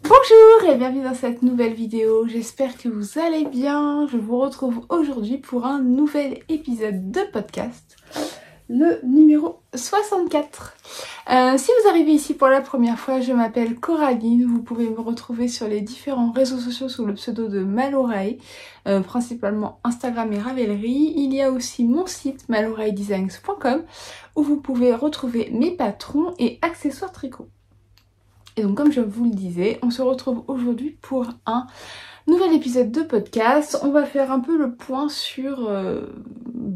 Bonjour et bienvenue dans cette nouvelle vidéo, j'espère que vous allez bien. Je vous retrouve aujourd'hui pour un nouvel épisode de podcast, le numéro 64. Si vous arrivez ici pour la première fois, je m'appelle Coraline, vous pouvez me retrouver sur les différents réseaux sociaux sous le pseudo de Maloreille, principalement Instagram et Ravelry. Il y a aussi mon site maloreilledesigns.com où vous pouvez retrouver mes patrons et accessoires tricot. Et donc comme je vous le disais, on se retrouve aujourd'hui pour un nouvel épisode de podcast. On va faire un peu le point sur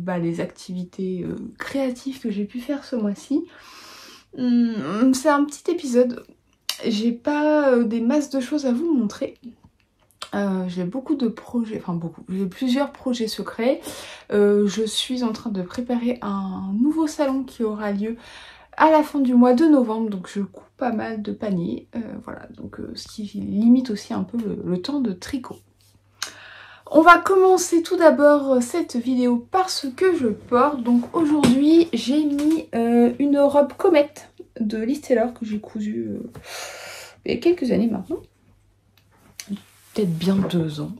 les activités créatives que j'ai pu faire ce mois-ci. C'est un petit épisode, j'ai pas des masses de choses à vous montrer. J'ai beaucoup de projets, j'ai plusieurs projets secrets. Je suis en train de préparer un nouveau salon qui aura lieu à la fin du mois de novembre, donc je coupe pas mal de paniers, voilà, donc ce qui limite aussi un peu le temps de tricot. On va commencer tout d'abord cette vidéo par ce que je porte. Donc aujourd'hui j'ai mis une robe comète de Liz Taylor que j'ai cousue il y a quelques années maintenant, peut-être bien 2 ans.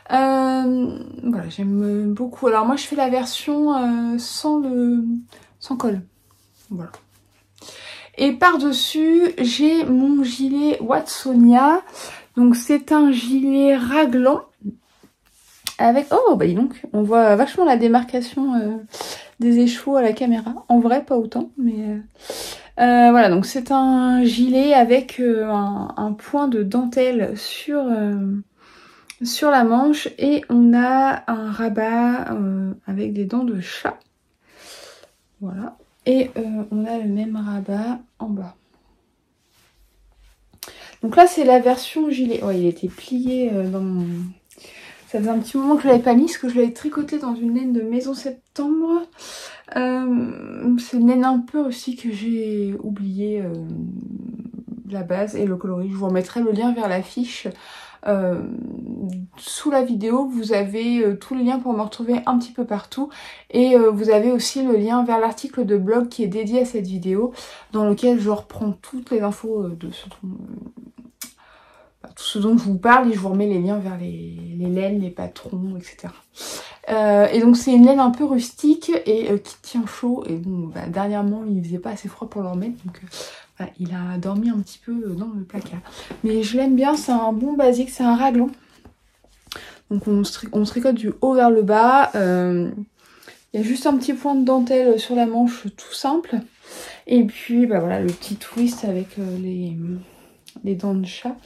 Voilà, j'aime beaucoup. Alors moi je fais la version sans col. Voilà. Et par-dessus, j'ai mon gilet Watsonia. Donc c'est un gilet raglan. Avec... Oh bah dis donc, on voit vachement la démarcation des écheveaux à la caméra. En vrai, pas autant, mais... voilà, donc c'est un gilet avec un point de dentelle sur la manche. Et on a un rabat avec des dents de chat. Voilà. Et on a le même rabat en bas. Donc là c'est la version gilet. Ouais, il était plié dans mon... Ça faisait un petit moment que je l'avais pas mis, parce que je l'avais tricoté dans une laine de Maison Septembre. C'est une laine un peu aussi que j'ai oublié la base et le coloris. Je vous remettrai le lien vers la fiche. Sous la vidéo vous avez tous les liens pour me retrouver un petit peu partout et vous avez aussi le lien vers l'article de blog qui est dédié à cette vidéo dans lequel je reprends toutes les infos de tout ce dont je vous parle et je vous remets les liens vers les laines, les patrons, etc. Et donc c'est une laine un peu rustique et qui tient chaud et bon dernièrement il faisait pas assez froid pour le remettre donc voilà, il a dormi un petit peu dans le placard. Mais je l'aime bien, c'est un bon basique, c'est un raglan. Donc on se tricote du haut vers le bas. Il y a juste un petit point de dentelle sur la manche tout simple. Et puis bah voilà le petit twist avec les dents de chat.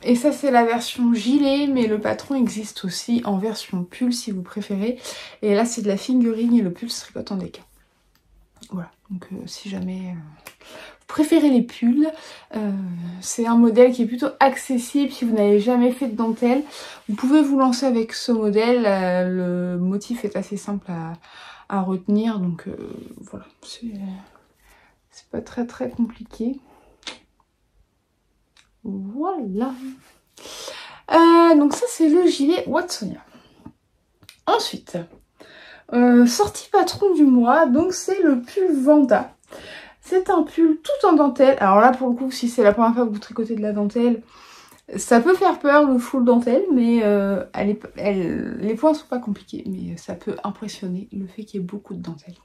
Et ça c'est la version gilet, mais le patron existe aussi en version pull si vous préférez. Et là c'est de la fingering et le pull se tricote en déca. Voilà, donc si jamais vous préférez les pulls, c'est un modèle qui est plutôt accessible si vous n'avez jamais fait de dentelle. Vous pouvez vous lancer avec ce modèle, le motif est assez simple à retenir, donc voilà, c'est pas très compliqué. Voilà. Donc ça c'est le gilet Watsonia. Ensuite... sortie patron du mois, donc c'est le pull Vanda. C'est un pull tout en dentelle. Alors là pour le coup si c'est la première fois que vous tricotez de la dentelle, ça peut faire peur le full dentelle, mais les points sont pas compliqués, mais ça peut impressionner le fait qu'il y ait beaucoup de dentelle.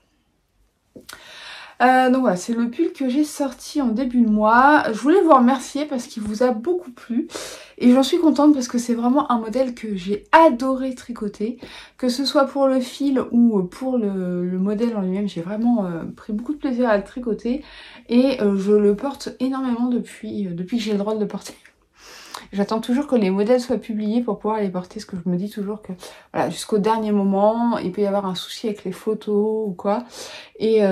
Donc voilà, c'est le pull que j'ai sorti en début de mois. Je voulais vous remercier parce qu'il vous a beaucoup plu. Et j'en suis contente parce que c'est vraiment un modèle que j'ai adoré tricoter. Que ce soit pour le fil ou pour le modèle en lui-même, j'ai vraiment pris beaucoup de plaisir à le tricoter. Et je le porte énormément depuis que j'ai le droit de le porter. J'attends toujours que les modèles soient publiés pour pouvoir les porter, parce que je me dis toujours que voilà, jusqu'au dernier moment, il peut y avoir un souci avec les photos ou quoi. Et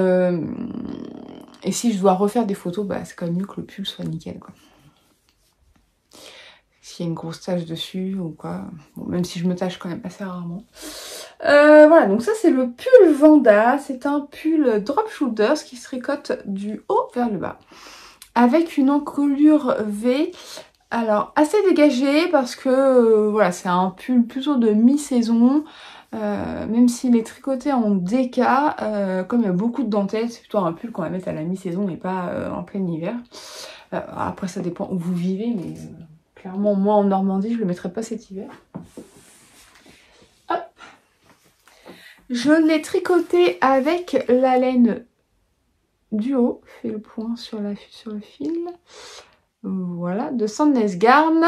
si je dois refaire des photos, bah, c'est quand même mieux que le pull soit nickel, quoi. S'il y a une grosse tache dessus ou quoi. Bon, même si je me tâche quand même assez rarement. Voilà, donc ça c'est le pull Vanda. C'est un pull drop shoulders qui se tricote du haut vers le bas. Avec une encolure V. Alors assez dégagée parce que voilà, c'est un pull plutôt de mi-saison. Même s'il est tricoté en DK, comme il y a beaucoup de dentelle, c'est plutôt un pull qu'on va mettre à la mi-saison et pas en plein hiver. Après ça dépend où vous vivez, mais clairement moi en Normandie je le mettrai pas cet hiver. Hop. Je l'ai tricoté avec la laine du haut, fais le point sur le fil, voilà, de Sandnes Garn,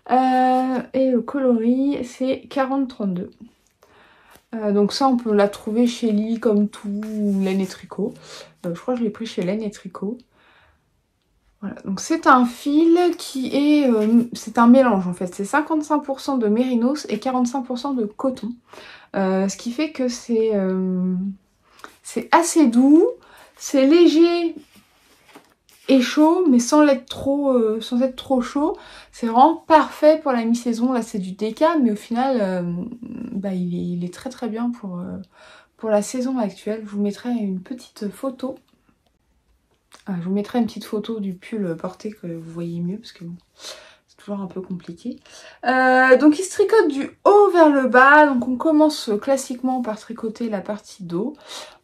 et le coloris c'est 40-32. Donc ça on peut la trouver chez Lee comme tout, laine et tricot. Je crois que je l'ai pris chez laine et tricot. Voilà, donc c'est un fil qui est, c'est un mélange en fait, c'est 55% de mérinos et 45% de coton. Ce qui fait que c'est assez doux, c'est léger et chaud, mais sans être trop chaud. C'est vraiment parfait pour la mi-saison. Là c'est du déca, mais au final il est très très bien pour la saison actuelle. Je vous mettrai une petite photo. Je vous mettrai une petite photo du pull porté que vous voyez mieux, parce que bon, c'est toujours un peu compliqué. Donc il se tricote du haut vers le bas. Donc on commence classiquement par tricoter la partie dos.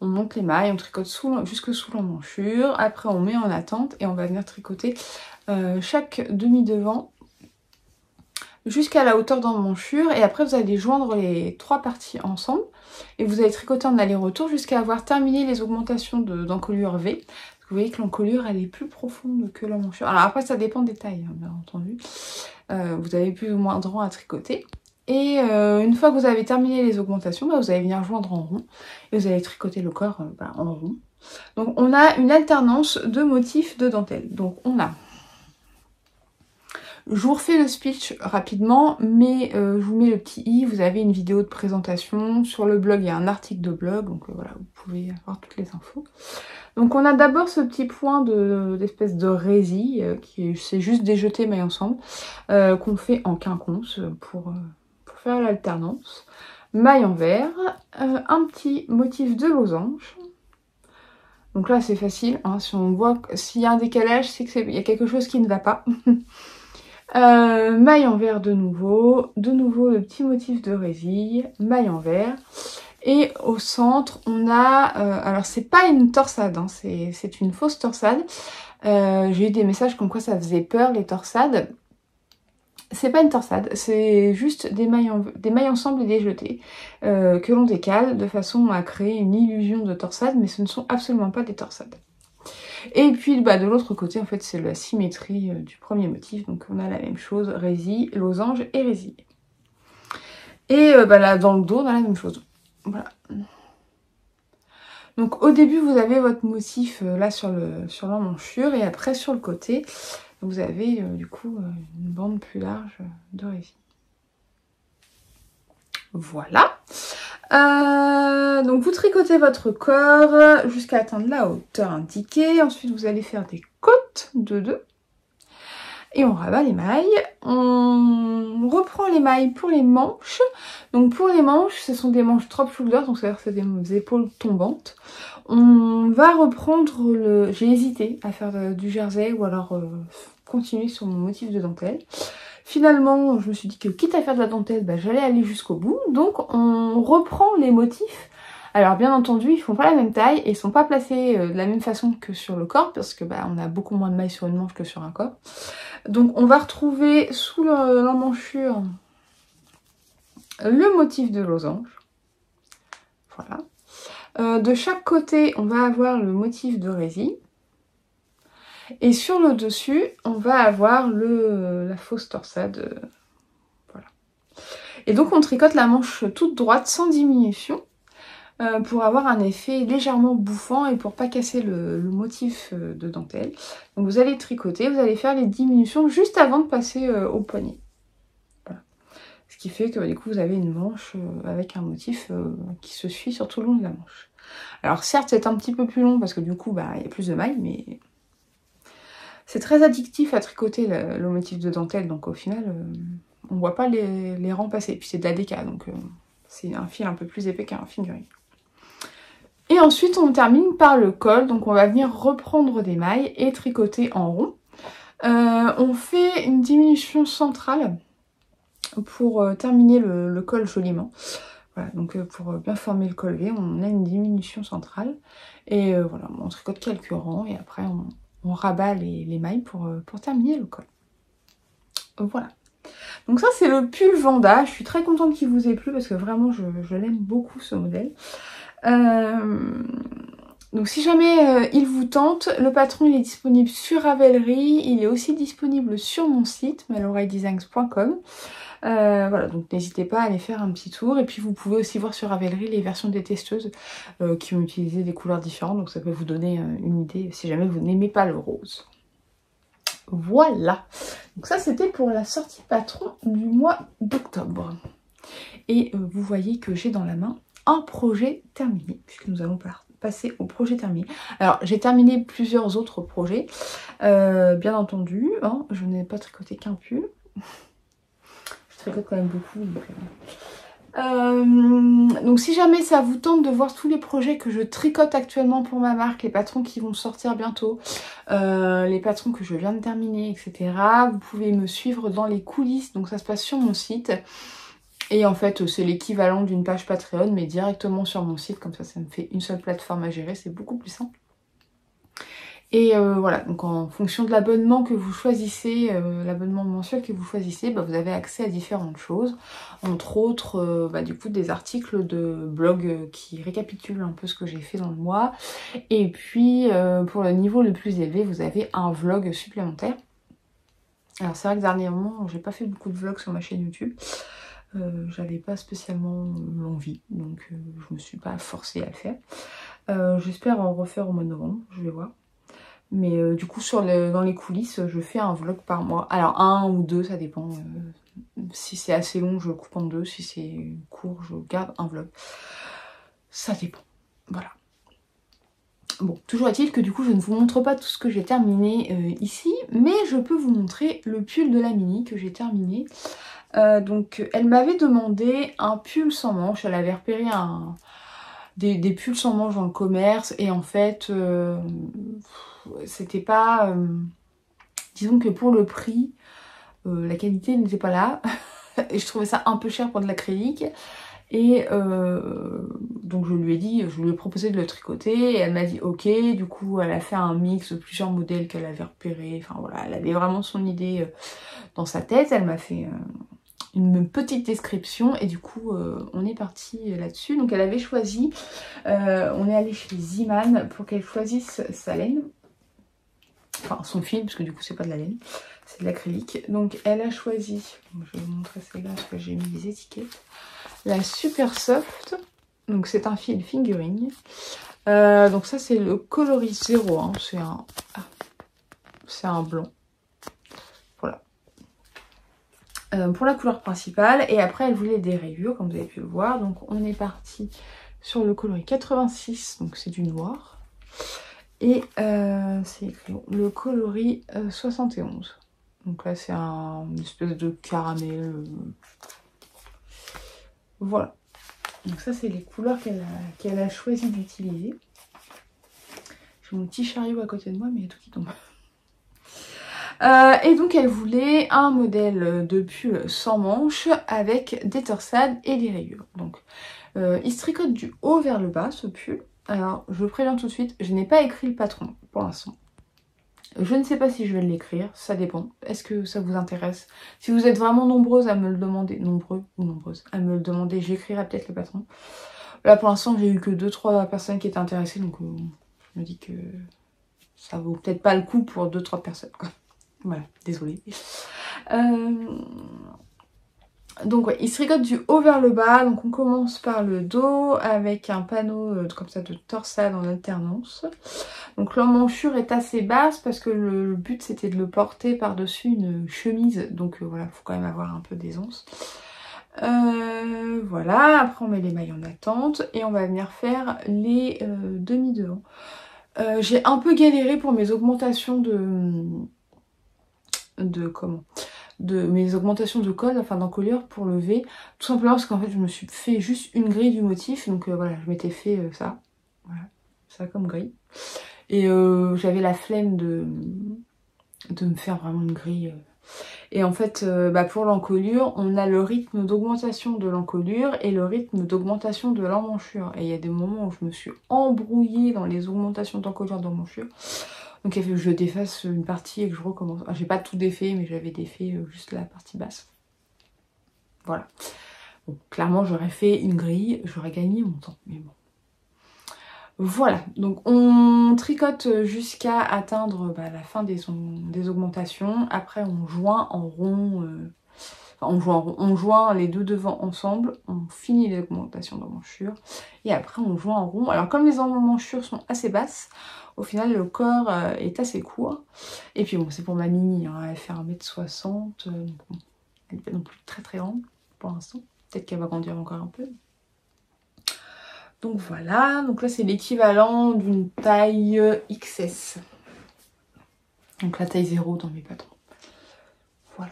On monte les mailles, on tricote jusque sous l'emmanchure. Après on met en attente et on va venir tricoter chaque demi-devant jusqu'à la hauteur d'emmanchure. Et après vous allez joindre les trois parties ensemble. Et vous allez tricoter en aller-retour jusqu'à avoir terminé les augmentations d'encolure V. Vous voyez que l'encolure elle est plus profonde que l'emmanchure. Alors après ça dépend des tailles hein, bien entendu. Vous avez plus ou moins de rang à tricoter. Et une fois que vous avez terminé les augmentations, vous allez venir joindre en rond. Et vous allez tricoter le corps en rond. Donc on a une alternance de motifs de dentelle. Donc on a... Je vous refais le speech rapidement, mais je vous mets le petit i, vous avez une vidéo de présentation. Sur le blog, il y a un article de blog, donc voilà, vous pouvez avoir toutes les infos. Donc on a d'abord ce petit point d'espèce de résille, qui c'est juste des jetés mailles ensemble, qu'on fait en quinconce pour faire l'alternance. Maille envers, un petit motif de losange. Donc là c'est facile, hein, si on voit s'il y a un décalage, c'est qu'il y a quelque chose qui ne va pas. Maille envers de nouveau le petit motif de résille, maille envers. Et au centre, on a... alors, c'est pas une torsade, hein, c'est une fausse torsade. J'ai eu des messages comme quoi ça faisait peur, les torsades. C'est pas une torsade, c'est juste des mailles ensemble et des jetés que l'on décale de façon à créer une illusion de torsade, mais ce ne sont absolument pas des torsades. Et puis de l'autre côté, en fait, c'est la symétrie du premier motif. Donc on a la même chose, résille, losange et résille. Et là, dans le dos, on a la même chose. Voilà. Donc au début, vous avez votre motif là sur l'emmanchure et après sur le côté, vous avez du coup une bande plus large de résille. Voilà. Donc vous tricotez votre corps jusqu'à atteindre la hauteur indiquée. Ensuite, vous allez faire des côtes de 2. Et on rabat les mailles. On reprend les mailles pour les manches. Donc pour les manches, ce sont des manches drop shoulder, donc c'est-à-dire que c'est des épaules tombantes. On va reprendre le... J'ai hésité à faire du jersey ou alors continuer sur mon motif de dentelle. Finalement, je me suis dit que quitte à faire de la dentelle, j'allais aller jusqu'au bout. Donc on reprend les motifs. Alors bien entendu, ils font pas la même taille et ils sont pas placés de la même façon que sur le corps parce que on a beaucoup moins de mailles sur une manche que sur un corps. Donc on va retrouver sous l'emmanchure le motif de losange. Voilà. De chaque côté, on va avoir le motif de résille. Et sur le dessus, on va avoir la fausse torsade. Voilà. Et donc on tricote la manche toute droite sans diminution. Pour avoir un effet légèrement bouffant et pour pas casser le motif de dentelle. Donc vous allez tricoter, vous allez faire les diminutions juste avant de passer au poignet. Voilà. Ce qui fait que du coup vous avez une manche avec un motif qui se suit sur tout le long de la manche. Alors certes c'est un petit peu plus long parce que du coup il y a plus de mailles, mais c'est très addictif à tricoter le motif de dentelle, donc au final on voit pas les rangs passer. Puis c'est de la déca, donc c'est un fil un peu plus épais qu'un fingering. Et ensuite on termine par le col, donc on va venir reprendre des mailles et tricoter en rond. On fait une diminution centrale pour terminer le col joliment. Voilà, donc pour bien former le col V, on a une diminution centrale. Et voilà, on tricote quelques rangs et après on rabat les mailles pour terminer le col. Voilà. Donc ça c'est le pull Vanda, je suis très contente qu'il vous ait plu parce que vraiment je l'aime beaucoup ce modèle. Donc si jamais il vous tente, le patron il est disponible sur Ravelry, il est aussi disponible sur mon site maloreilledesigns.com. Voilà, donc n'hésitez pas à aller faire un petit tour. Et puis vous pouvez aussi voir sur Ravelry les versions des testeuses qui ont utilisé des couleurs différentes, donc ça peut vous donner une idée si jamais vous n'aimez pas le rose. Voilà, donc ça c'était pour la sortie patron du mois d'octobre. Et vous voyez que j'ai dans la main un projet terminé, puisque nous allons passer au projet terminé. Alors j'ai terminé plusieurs autres projets, bien entendu, hein, je n'ai pas tricoté qu'un pull. Je tricote quand même beaucoup. Donc si jamais ça vous tente de voir tous les projets que je tricote actuellement pour ma marque, les patrons qui vont sortir bientôt, les patrons que je viens de terminer, etc. Vous pouvez me suivre dans les coulisses, donc ça se passe sur mon site. Et en fait c'est l'équivalent d'une page Patreon mais directement sur mon site, comme ça me fait une seule plateforme à gérer, c'est beaucoup plus simple. Et voilà, donc en fonction de l'abonnement que vous choisissez, l'abonnement mensuel que vous choisissez, bah, vous avez accès à différentes choses. Entre autres, du coup, des articles de blog qui récapitulent un peu ce que j'ai fait dans le mois. Et puis, pour le niveau le plus élevé, vous avez un vlog supplémentaire. Alors c'est vrai que dernièrement, j'ai pas fait beaucoup de vlogs sur ma chaîne YouTube. J'avais pas spécialement l'envie, donc je me suis pas forcée à le faire. J'espère en refaire au mois de novembre, je vais voir. Mais du coup dans les coulisses je fais un vlog par mois. Alors un ou deux ça dépend. Si c'est assez long je coupe en deux. Si c'est court je garde un vlog. Ça dépend. Voilà. Bon, toujours est-il que du coup je ne vous montre pas tout ce que j'ai terminé ici. Mais je peux vous montrer le pull de la Mini que j'ai terminé. Donc elle m'avait demandé un pull sans manches. Elle avait repéré des pulls sans manches dans le commerce. Et en fait... c'était pas... disons que pour le prix, la qualité n'était pas là. Et je trouvais ça un peu cher pour de l'acrylique. Et donc je lui ai proposé de le tricoter. Et elle m'a dit ok. Du coup elle a fait un mix de plusieurs modèles qu'elle avait repérés. Enfin voilà, elle avait vraiment son idée dans sa tête. Elle m'a fait... une petite description et du coup on est parti là-dessus. Donc elle avait choisi, on est allé chez Ziman pour qu'elle choisisse sa laine, enfin son fil parce que du coup c'est pas de la laine, c'est de l'acrylique. Donc elle a choisi, je vais vous montrer celle-là parce que j'ai mis les étiquettes, la Super Soft, donc c'est un fil fingering. Donc ça c'est le coloris 0, hein. C'est un blanc. Voilà. Pour la couleur principale, et après elle voulait des rayures comme vous avez pu le voir, donc on est parti sur le coloris 86, donc c'est du noir, et c'est écrit le coloris 71, donc là c'est une espèce de caramel, voilà, donc ça c'est les couleurs qu'elle a choisi d'utiliser. J'ai mon petit chariot à côté de moi mais il y a tout qui tombe. Et donc elle voulait un modèle de pull sans manches avec des torsades et des rayures. Donc il se tricote du haut vers le bas ce pull. Alors je préviens tout de suite, je n'ai pas écrit le patron pour l'instant. Je ne sais pas si je vais l'écrire, ça dépend. Est-ce que ça vous intéresse? Si vous êtes vraiment nombreuses à me le demander, nombreux ou nombreuses à me le demander, j'écrirai peut-être le patron. Là pour l'instant j'ai eu que 2-3 personnes qui étaient intéressées, donc je me dis que ça vaut peut-être pas le coup pour 2-3 personnes quoi. Voilà, désolée. Donc ouais, il se tricote du haut vers le bas. Donc on commence par le dos avec un panneau comme ça de torsade en alternance. Donc l'emmanchure est assez basse parce que le but c'était de le porter par-dessus une chemise. Donc voilà, il faut quand même avoir un peu d'aisance. Voilà, après on met les mailles en attente et on va venir faire les demi-devants. J'ai un peu galéré pour mes augmentations de mes augmentations de col, enfin d'encolure pour le V, tout simplement parce qu'en fait je me suis fait juste une grille du motif, donc voilà, je m'étais fait ça, voilà, ça comme grille, et j'avais la flemme de me faire vraiment une grille, et en fait pour l'encolure, on a le rythme d'augmentation de l'encolure et le rythme d'augmentation de l'emmanchure, et il y a des moments où je me suis embrouillée dans les augmentations d'encolure d'emmanchure. Donc il a fallu que je défasse une partie et que je recommence. J'ai pas tout défait, mais j'avais défait juste la partie basse. Voilà. Bon, clairement j'aurais fait une grille, j'aurais gagné mon temps, mais bon. Voilà, donc on tricote jusqu'à atteindre la fin des augmentations. Après on joint en rond, on joint les deux devants ensemble, on finit les augmentations d'emmanchure et après on joint en rond. Alors comme les emmanchures sont assez basses, au final le corps est assez court. Et puis bon, c'est pour ma mini, hein, elle fait 1m60, bon, elle n'est pas non plus très très grande pour l'instant. Peut-être qu'elle va grandir encore un peu. Donc voilà, donc là c'est l'équivalent d'une taille XS. Donc la taille 0 dans mes patrons. Voilà.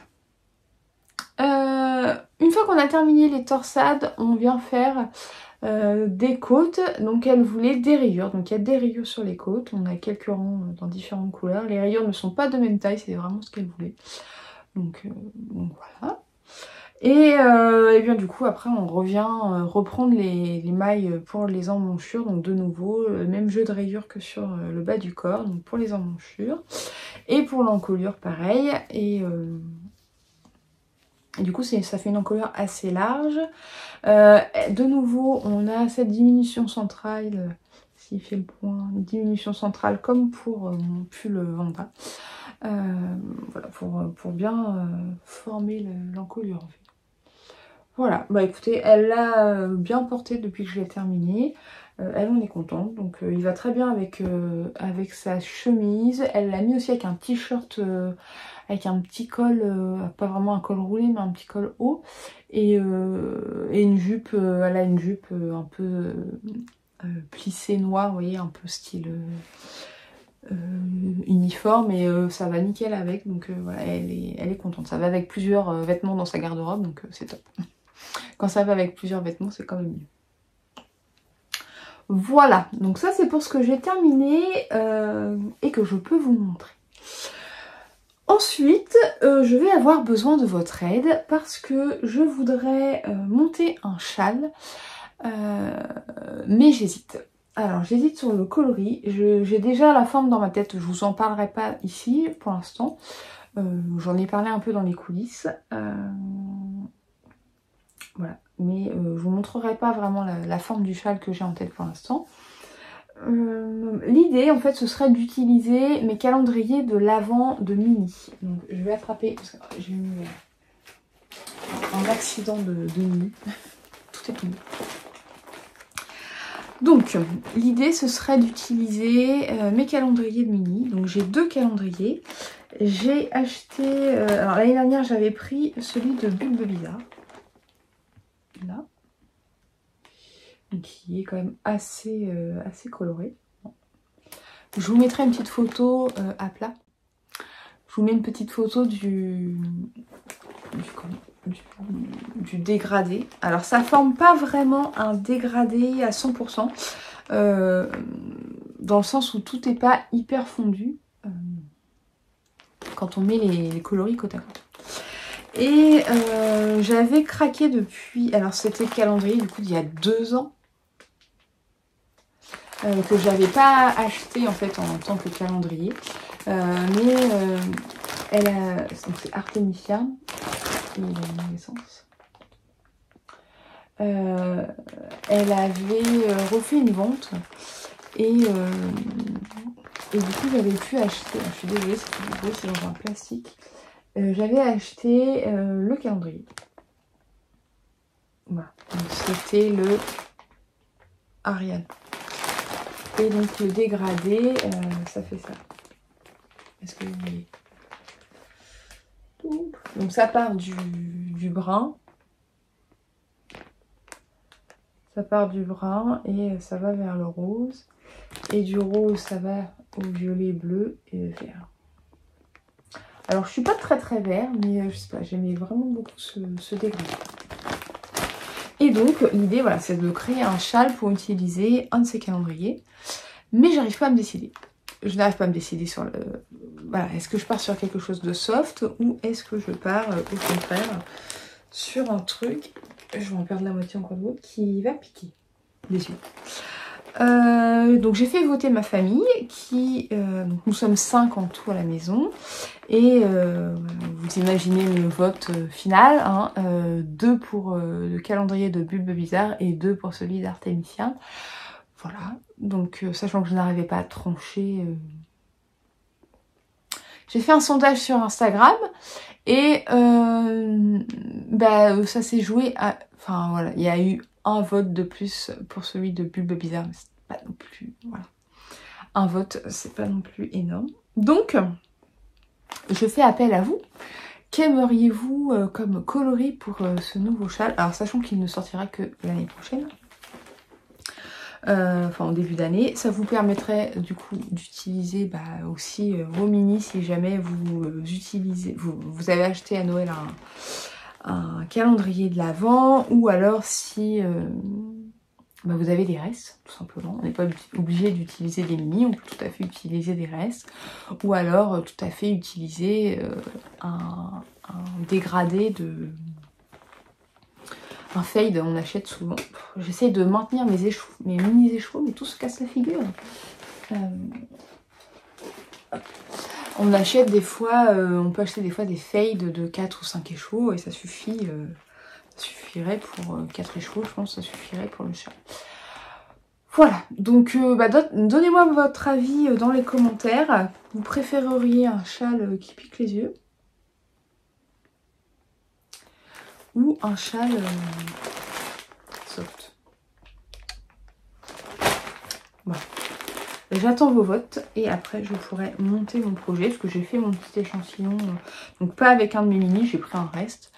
Une fois qu'on a terminé les torsades, on vient faire des côtes. Donc elle voulait des rayures. Donc il y a des rayures sur les côtes. On a quelques rangs dans différentes couleurs. Les rayures ne sont pas de même taille, c'est vraiment ce qu'elle voulait. Donc voilà. Et bien du coup après on revient reprendre les mailles pour les emmanchures, donc de nouveau le même jeu de rayures que sur le bas du corps, donc pour les emmanchures. Et pour l'encolure pareil, et du coup ça fait une encolure assez large. De nouveau on a cette diminution centrale, s'il fait le point, diminution centrale comme pour mon pull Vanda. Voilà, pour bien former l'encolure en fait. Voilà, bah écoutez, elle l'a bien porté depuis que je l'ai terminé. Elle en est contente, donc il va très bien avec sa chemise. Elle l'a mis aussi avec un t-shirt avec un petit col, pas vraiment un col roulé, mais un petit col haut. Et une jupe, elle a une jupe un peu plissée noire, vous voyez, un peu style uniforme, et ça va nickel avec. Donc voilà, elle est contente. Ça va avec plusieurs vêtements dans sa garde-robe, donc c'est top. Quand ça va avec plusieurs vêtements, c'est quand même mieux. Voilà, donc ça c'est pour ce que j'ai terminé et que je peux vous montrer. Ensuite, je vais avoir besoin de votre aide parce que je voudrais monter un châle, mais j'hésite. Alors j'hésite sur le coloris, j'ai déjà la forme dans ma tête, je vous en parlerai pas ici pour l'instant. J'en ai parlé un peu dans les coulisses. Voilà, mais je vous montrerai pas vraiment la forme du châle que j'ai en tête pour l'instant. L'idée en fait ce serait d'utiliser mes calendriers de l'Avent de Mini. Donc je vais attraper, parce que j'ai eu un accident de Mini. Tout est tombé. Donc l'idée ce serait d'utiliser mes calendriers de Mini. Donc j'ai deux calendriers. J'ai acheté, alors l'année dernière j'avais pris celui de Bulbe Bizarre. Là, qui est quand même assez coloré. Je vous mettrai une petite photo à plat. Je vous mets une petite photo du dégradé. Alors ça forme pas vraiment un dégradé à 100%, dans le sens où tout n'est pas hyper fondu quand on met les coloris côte à côte. Et j'avais craqué depuis, alors c'était le calendrier du coup d'il y a 2 ans, que j'avais pas acheté en fait en tant que calendrier, mais elle a, donc c'est Artemisia, et la naissance. Elle avait refait une vente et du coup j'avais pu acheter, je suis désolée c'est dans un plastique. J'avais acheté le calendrier. Voilà, c'était le Ariane. Et donc le dégradé, ça fait ça. Est-ce que vous voyez? Donc ça part du brun. Ça part du brun et ça va vers le rose. Et du rose, ça va au violet, bleu et vert. Alors je suis pas très vert, mais je sais pas, j'aimais vraiment beaucoup ce dégradé. Et donc l'idée voilà, c'est de créer un châle pour utiliser un de ces calendriers. Mais j'arrive pas à me décider. Je n'arrive pas à me décider sur le... Voilà, est-ce que je pars sur quelque chose de soft ou est-ce que je pars au contraire sur un truc, je vais en perdre la moitié encore de l'autre, qui va piquer les yeux. Donc j'ai fait voter ma famille qui nous sommes 5 en tout à la maison et vous imaginez le vote final, hein, 2 pour le calendrier de Bulbe Bizarre et 2 pour celui d'Artémisia. Voilà, donc sachant que je n'arrivais pas à trancher, j'ai fait un sondage sur Instagram et ça s'est joué à... Enfin voilà, il y a eu un vote de plus pour celui de Bulbe Bizarre, mais c'est pas non plus... Voilà. Un vote, c'est pas non plus énorme. Donc, je fais appel à vous. Qu'aimeriez-vous comme coloris pour ce nouveau châle? Alors, sachant qu'il ne sortira que l'année prochaine. Enfin, en début d'année. Ça vous permettrait, du coup, d'utiliser aussi vos mini si jamais vous utilisez... Vous avez acheté à Noël un calendrier de l'Avent ou alors si... vous avez des restes, tout simplement. On n'est pas obligé d'utiliser des mini, on peut tout à fait utiliser des restes. Ou alors tout à fait utiliser un dégradé de... Un fade, on achète souvent. J'essaie de maintenir mes mini échevaux, mais tout se casse la figure. On achète des fois, on peut acheter des fois des fades de 4 ou 5 échevaux et ça suffit. Ça suffirait pour 4 échevaux, je pense que ça suffirait pour le chat. Voilà, donc donnez-moi votre avis dans les commentaires. Vous préféreriez un châle qui pique les yeux ou un châle soft? Voilà. J'attends vos votes et après je pourrai monter mon projet parce que j'ai fait mon petit échantillon. Donc pas avec un de mes mini, j'ai pris un reste.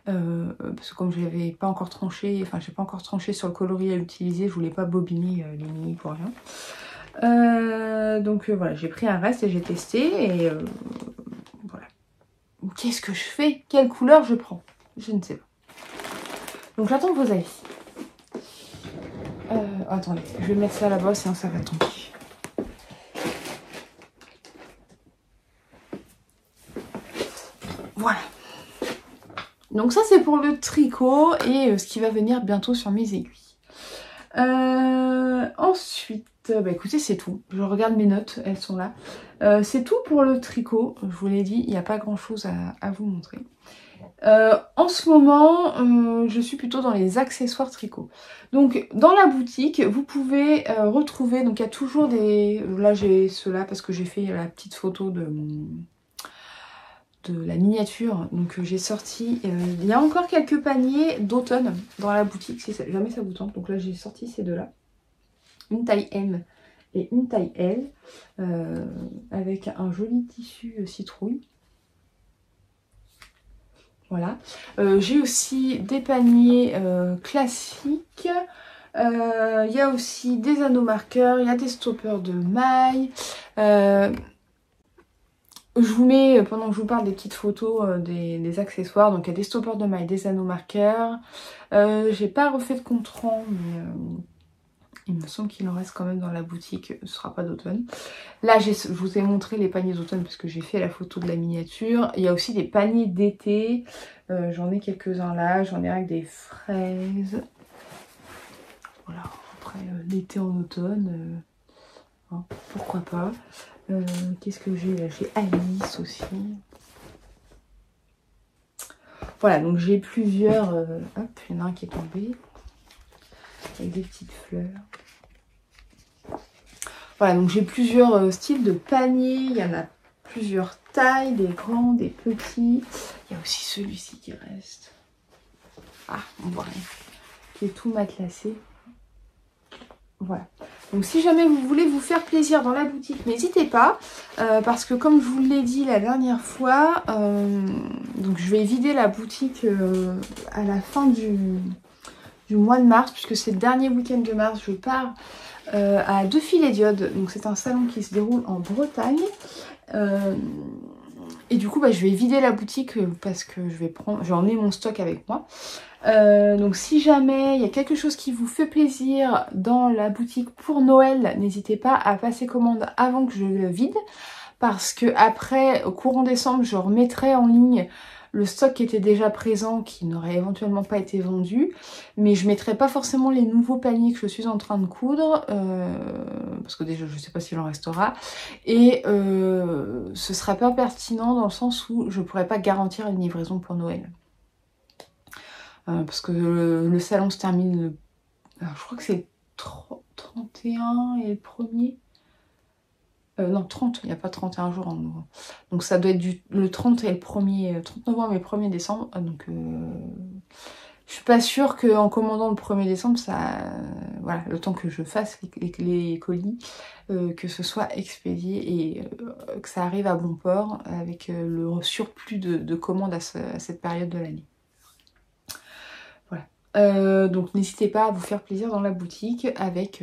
Parce que comme je n'avais pas encore tranché, enfin j'ai pas encore tranché sur le coloris à utiliser, je voulais pas bobiner les mini pour rien. Donc voilà, j'ai pris un reste et j'ai testé et voilà. Qu'est-ce que je fais? Quelle couleur je prends? Je ne sais pas. Donc j'attends vos avis. Attendez, je vais mettre ça là-bas sinon ça va tomber. Voilà. Donc ça c'est pour le tricot et ce qui va venir bientôt sur mes aiguilles. Ensuite, écoutez c'est tout. Je regarde mes notes, elles sont là. C'est tout pour le tricot. Je vous l'ai dit, il n'y a pas grand chose à vous montrer. En ce moment, je suis plutôt dans les accessoires tricot. Donc dans la boutique, vous pouvez retrouver, donc il y a toujours des... Là j'ai ceux-là parce que j'ai fait la petite photo de la miniature, donc j'ai sorti, il y a encore quelques paniers d'automne dans la boutique si jamais ça vous tente. Donc là j'ai sorti ces deux là, une taille M et une taille L, avec un joli tissu citrouille. Voilà, j'ai aussi des paniers classiques, il y a aussi des anneaux marqueurs, il y a des stoppers de mailles. Je vous mets, pendant que je vous parle, des petites photos des accessoires. Donc il y a des stoppers de mailles, des anneaux marqueurs. J'ai pas refait de compte-rang, mais il me semble qu'il en reste quand même dans la boutique. Ce sera pas d'automne. Là, je vous ai montré les paniers d'automne parce que j'ai fait la photo de la miniature. Il y a aussi des paniers d'été. J'en ai quelques-uns là. J'en ai avec des fraises. Voilà, après l'été en automne, hein, pourquoi pas. Qu'est-ce que j'ai là? J'ai Alice aussi. Voilà, donc j'ai plusieurs... hop, il y en a un qui est tombé. Avec des petites fleurs. Voilà, donc j'ai plusieurs styles de paniers. Il y en a plusieurs tailles, des grands, des petits. Il y a aussi celui-ci qui reste. Ah, on voit rien. Qui est tout matelassé. Voilà. Donc si jamais vous voulez vous faire plaisir dans la boutique, n'hésitez pas. Parce que comme je vous l'ai dit la dernière fois, donc je vais vider la boutique à la fin du mois de mars. Puisque c'est le dernier week-end de mars. Je pars à Deux-Filets-Diodes. Donc c'est un salon qui se déroule en Bretagne. Et du coup je vais vider la boutique parce que je vais emmener mon stock avec moi. Donc si jamais il y a quelque chose qui vous fait plaisir dans la boutique pour Noël, n'hésitez pas à passer commande avant que je le vide. Parce que après, au courant décembre, je remettrai en ligne le stock qui était déjà présent, qui n'aurait éventuellement pas été vendu, mais je mettrai pas forcément les nouveaux paniers que je suis en train de coudre, parce que déjà je sais pas s'il en restera, et ce sera pas pertinent dans le sens où je pourrais pas garantir une livraison pour Noël. Parce que le salon se termine, alors, je crois que c'est le 31 et le 1er. Non, 30, il n'y a pas 31 jours en novembre. Donc ça doit être le 30 et le 1er, 30 novembre et le 1er décembre. Donc je suis pas sûre qu'en commandant le 1er décembre, ça, voilà, le temps que je fasse les colis, que ce soit expédié et que ça arrive à bon port avec le surplus de commandes à cette période de l'année. Donc n'hésitez pas à vous faire plaisir dans la boutique avec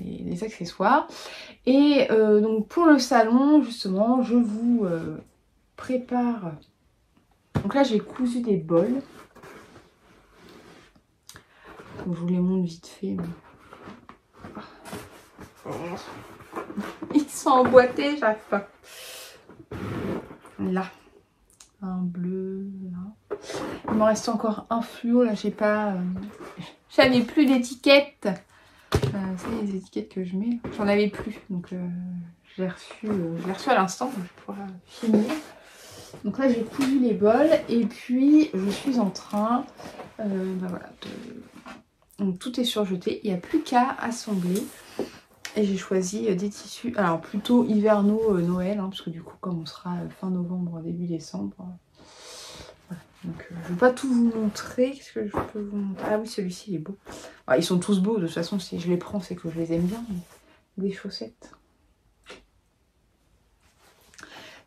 les accessoires. Et donc pour le salon, justement, je vous prépare. Donc là, j'ai cousu des bols. Donc, je vous les montre vite fait. Mais... ils sont emboîtés, j'arrive pas. Là. Un bleu, là. Il m'en reste encore un fluo, là, j'ai pas... j'avais plus d'étiquettes. C'est les étiquettes que je mets. J'en avais plus, donc je l'ai reçu à l'instant, je pourrais finir. Donc là, j'ai cousu les bols, et puis je suis en train... voilà, donc tout est surjeté, il n'y a plus qu'à assembler. Et j'ai choisi des tissus, alors plutôt hivernaux Noël, hein, parce que du coup comme on sera fin novembre, début décembre, voilà. Donc je ne vais pas tout vous montrer. Qu'est-ce que je peux vous montrer? Ah oui, celui-ci il est beau. Alors, ils sont tous beaux, de toute façon si je les prends c'est que je les aime bien. Des chaussettes.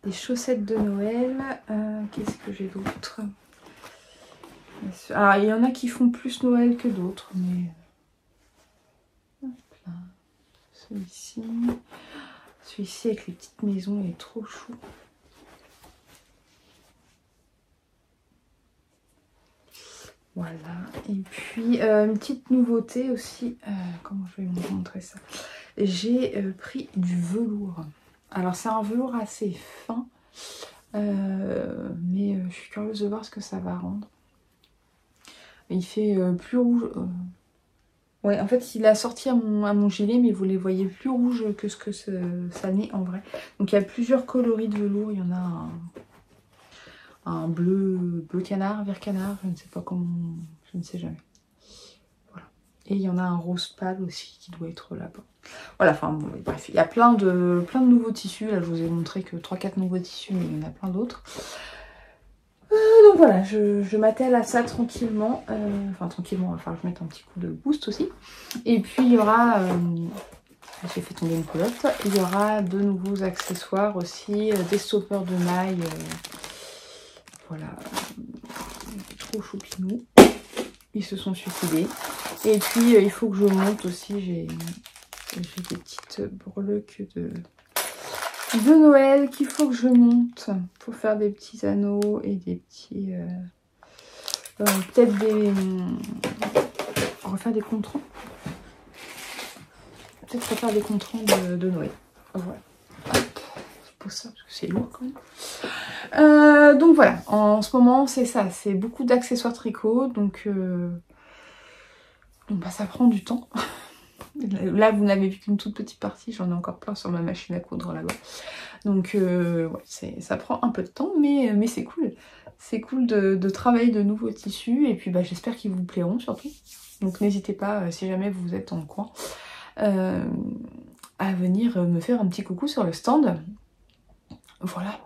Des chaussettes de Noël. Qu'est-ce que j'ai d'autre? Alors il y en a qui font plus Noël que d'autres, mais... Celui-ci avec les petites maisons, il est trop chou. Voilà. Et puis une petite nouveauté aussi. Comment je vais vous montrer ça? J'ai pris du velours. Alors c'est un velours assez fin. Mais je suis curieuse de voir ce que ça va rendre. Il fait plus rouge. Ouais, en fait, il a sorti à mon gilet, mais vous les voyez plus rouges que ce que ça n'est en vrai. Donc, il y a plusieurs coloris de velours. Il y en a un bleu canard, vert canard, je ne sais pas comment, je ne sais jamais. Voilà. Et il y en a un rose pâle aussi qui doit être là-bas. Voilà, enfin, bon, bref, il y a plein de nouveaux tissus. Là, je vous ai montré que 3-4 nouveaux tissus, mais il y en a plein d'autres. Donc voilà, je m'attelle à ça tranquillement. Enfin tranquillement, il va falloir que je mette un petit coup de boost aussi. Et puis il y aura, j'ai fait tomber une culotte, il y aura de nouveaux accessoires aussi, des stoppers de mailles. Voilà, trop choupinou. Ils se sont suicidés. Et puis il faut que je monte aussi, j'ai des petites breloques de Noël qu'il faut que je monte pour faire des petits anneaux et des petits... peut-être des... refaire des contrants. Peut-être refaire des contrants de Noël. Voilà. Hop, je pose ça parce que c'est lourd quand même. Donc voilà, en ce moment c'est ça, c'est beaucoup d'accessoires tricot, donc bah, ça prend du temps. Là, vous n'avez vu qu'une toute petite partie, j'en ai encore plein sur ma machine à coudre là-bas. Donc, ouais, ça prend un peu de temps, mais c'est cool. C'est cool de travailler de nouveaux tissus, et puis bah, j'espère qu'ils vous plairont surtout. Donc, n'hésitez pas, si jamais vous êtes dans le coin, à venir me faire un petit coucou sur le stand. Voilà.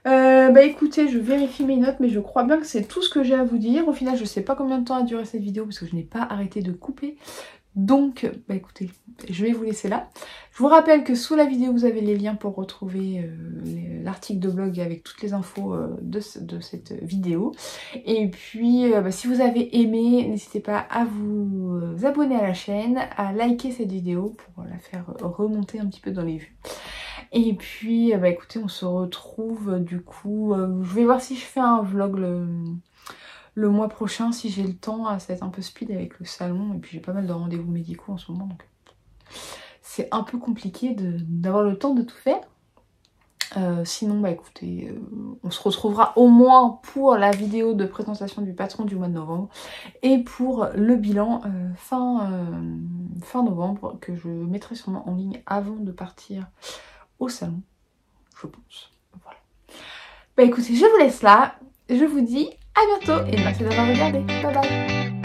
Bah écoutez, je vérifie mes notes, mais je crois bien que c'est tout ce que j'ai à vous dire. Au final, je sais pas combien de temps a duré cette vidéo, parce que je n'ai pas arrêté de couper. Donc, bah écoutez, je vais vous laisser là. Je vous rappelle que sous la vidéo, vous avez les liens pour retrouver l'article de blog avec toutes les infos de cette vidéo. Et puis, bah, si vous avez aimé, n'hésitez pas à vous abonner à la chaîne, à liker cette vidéo pour la faire remonter un petit peu dans les vues. Et puis, bah écoutez, on se retrouve du coup... je vais voir si je fais un vlog le mois prochain, si j'ai le temps. Ça va être un peu speed avec le salon, et puis j'ai pas mal de rendez-vous médicaux en ce moment, donc c'est un peu compliqué d'avoir le temps de tout faire. Sinon bah écoutez, on se retrouvera au moins pour la vidéo de présentation du patron du mois de novembre et pour le bilan fin novembre que je mettrai sûrement en ligne avant de partir au salon, je pense. Voilà. Bah écoutez, je vous laisse là, je vous dis à bientôt et merci d'avoir regardé, bye bye.